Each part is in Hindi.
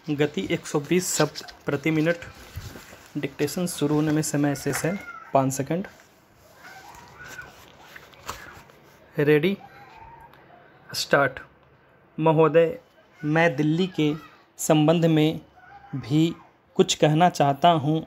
गति 120 शब्द प्रति मिनट। डिक्टेशन शुरू होने में समय शेष है 5 सेकंड। Ready, start. महोदय, मैं दिल्ली के संबंध में भी कुछ कहना चाहता हूँ।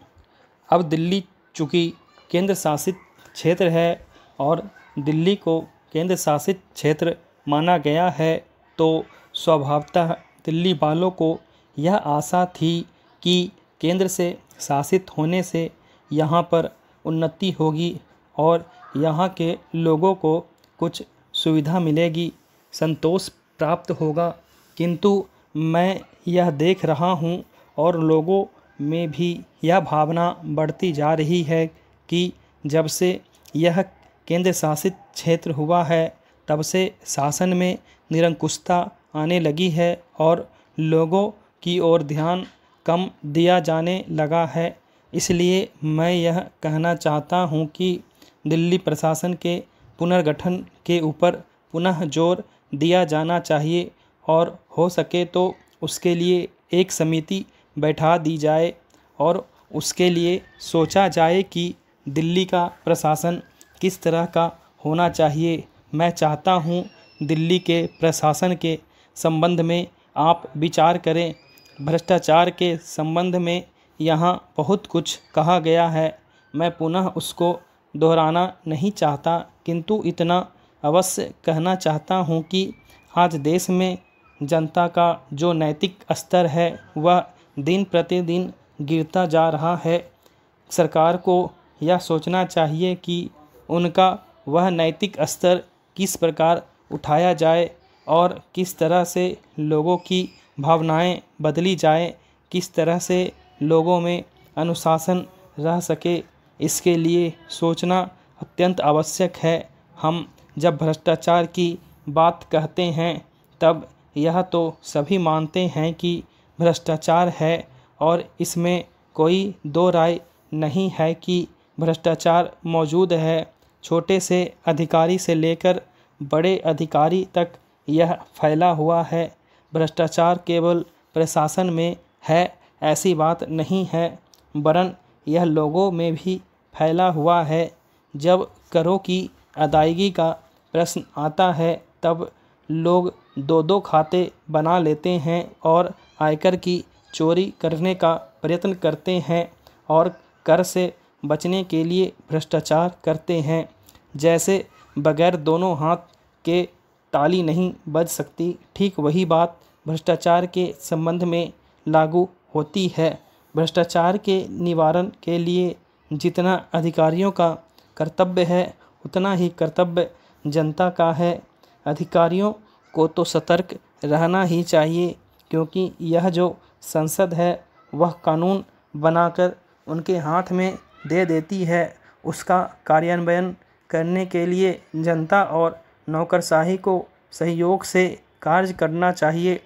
अब दिल्ली चूँकि केंद्र शासित क्षेत्र है और दिल्ली को केंद्र शासित क्षेत्र माना गया है, तो स्वभावतः दिल्ली वालों को यह आशा थी कि केंद्र से शासित होने से यहाँ पर उन्नति होगी और यहाँ के लोगों को कुछ सुविधा मिलेगी, संतोष प्राप्त होगा। किंतु मैं यह देख रहा हूँ और लोगों में भी यह भावना बढ़ती जा रही है कि जब से यह केंद्र शासित क्षेत्र हुआ है तब से शासन में निरंकुशता आने लगी है और लोगों की ओर ध्यान कम दिया जाने लगा है। इसलिए मैं यह कहना चाहता हूँ कि दिल्ली प्रशासन के पुनर्गठन के ऊपर पुनः जोर दिया जाना चाहिए और हो सके तो उसके लिए एक समिति बैठा दी जाए और उसके लिए सोचा जाए कि दिल्ली का प्रशासन किस तरह का होना चाहिए। मैं चाहता हूँ दिल्ली के प्रशासन के संबंध में आप विचार करें। भ्रष्टाचार के संबंध में यहाँ बहुत कुछ कहा गया है, मैं पुनः उसको दोहराना नहीं चाहता, किंतु इतना अवश्य कहना चाहता हूँ कि आज देश में जनता का जो नैतिक स्तर है वह दिन प्रतिदिन गिरता जा रहा है। सरकार को यह सोचना चाहिए कि उनका वह नैतिक स्तर किस प्रकार उठाया जाए और किस तरह से लोगों की भावनाएं बदली जाए, किस तरह से लोगों में अनुशासन रह सके, इसके लिए सोचना अत्यंत आवश्यक है। हम जब भ्रष्टाचार की बात कहते हैं तब यह तो सभी मानते हैं कि भ्रष्टाचार है और इसमें कोई दो राय नहीं है कि भ्रष्टाचार मौजूद है। छोटे से अधिकारी से लेकर बड़े अधिकारी तक यह फैला हुआ है। भ्रष्टाचार केवल प्रशासन में है ऐसी बात नहीं है, वरन यह लोगों में भी फैला हुआ है। जब करों की अदायगी का प्रश्न आता है तब लोग दो दो खाते बना लेते हैं और आयकर की चोरी करने का प्रयत्न करते हैं और कर से बचने के लिए भ्रष्टाचार करते हैं। जैसे बगैर दोनों हाथ के ताली नहीं बज सकती, ठीक वही बात भ्रष्टाचार के संबंध में लागू होती है। भ्रष्टाचार के निवारण के लिए जितना अधिकारियों का कर्तव्य है उतना ही कर्तव्य जनता का है। अधिकारियों को तो सतर्क रहना ही चाहिए, क्योंकि यह जो संसद है वह कानून बनाकर उनके हाथ में दे देती है। उसका कार्यान्वयन करने के लिए जनता और नौकरशाही को सहयोग से कार्य करना चाहिए।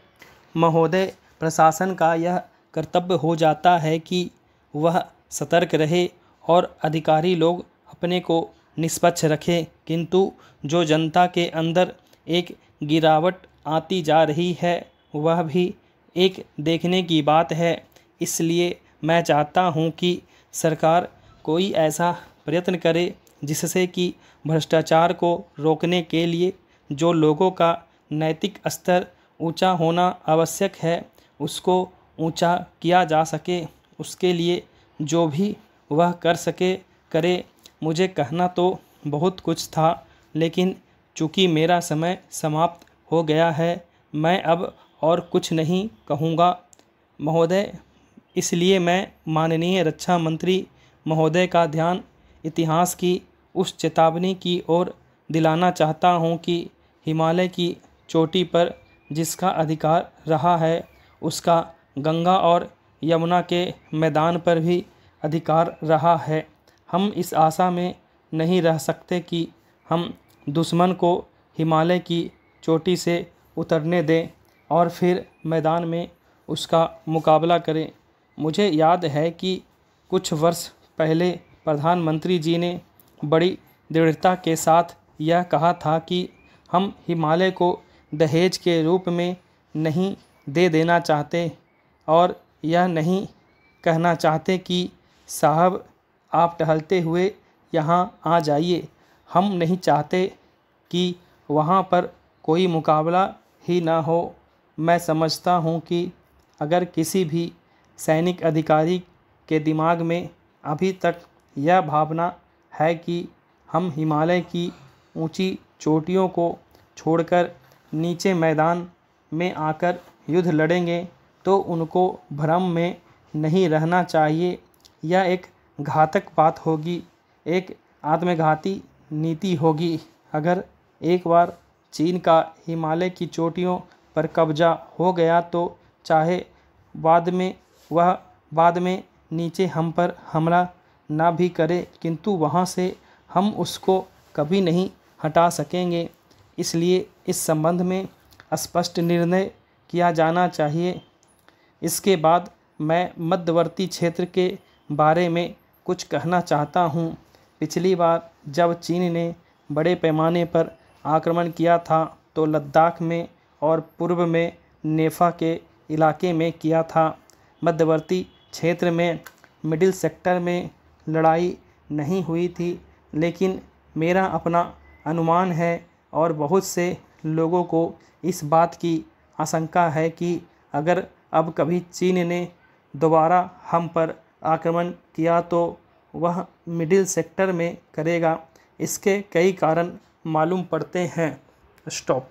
महोदय, प्रशासन का यह कर्तव्य हो जाता है कि वह सतर्क रहे और अधिकारी लोग अपने को निष्पक्ष रखें, किंतु जो जनता के अंदर एक गिरावट आती जा रही है वह भी एक देखने की बात है। इसलिए मैं चाहता हूँ कि सरकार कोई ऐसा प्रयत्न करे जिससे कि भ्रष्टाचार को रोकने के लिए जो लोगों का नैतिक स्तर ऊंचा होना आवश्यक है उसको ऊंचा किया जा सके। उसके लिए जो भी वह कर सके करे। मुझे कहना तो बहुत कुछ था, लेकिन चूँकि मेरा समय समाप्त हो गया है मैं अब और कुछ नहीं कहूँगा महोदय। इसलिए मैं माननीय रक्षा मंत्री महोदय का ध्यान इतिहास की उस चेतावनी की ओर दिलाना चाहता हूँ कि हिमालय की चोटी पर जिसका अधिकार रहा है उसका गंगा और यमुना के मैदान पर भी अधिकार रहा है। हम इस आशा में नहीं रह सकते कि हम दुश्मन को हिमालय की चोटी से उतरने दें और फिर मैदान में उसका मुकाबला करें। मुझे याद है कि कुछ वर्ष पहले प्रधानमंत्री जी ने बड़ी दृढ़ता के साथ यह कहा था कि हम हिमालय को दहेज के रूप में नहीं दे देना चाहते। और यह नहीं कहना चाहते कि साहब आप टहलते हुए यहाँ आ जाइए। हम नहीं चाहते कि वहाँ पर कोई मुकाबला ही ना हो। मैं समझता हूँ कि अगर किसी भी सैनिक अधिकारी के दिमाग में अभी तक यह भावना है कि हम हिमालय की ऊंची चोटियों को छोड़कर नीचे मैदान में आकर युद्ध लड़ेंगे तो उनको भ्रम में नहीं रहना चाहिए। यह एक घातक बात होगी, एक आत्मघाती नीति होगी। अगर एक बार चीन का हिमालय की चोटियों पर कब्जा हो गया तो चाहे बाद में नीचे हम पर हमला ना भी करे, किंतु वहाँ से हम उसको कभी नहीं हटा सकेंगे। इसलिए इस संबंध में स्पष्ट निर्णय किया जाना चाहिए। इसके बाद मैं मध्यवर्ती क्षेत्र के बारे में कुछ कहना चाहता हूँ। पिछली बार जब चीन ने बड़े पैमाने पर आक्रमण किया था तो लद्दाख में और पूर्व में नेफा के इलाके में किया था। मध्यवर्ती क्षेत्र में मिडिल सेक्टर में लड़ाई नहीं हुई थी, लेकिन मेरा अपना अनुमान है और बहुत से लोगों को इस बात की आशंका है कि अगर अब कभी चीन ने दोबारा हम पर आक्रमण किया तो वह मिडिल सेक्टर में करेगा। इसके कई कारण मालूम पड़ते हैं। स्टॉप।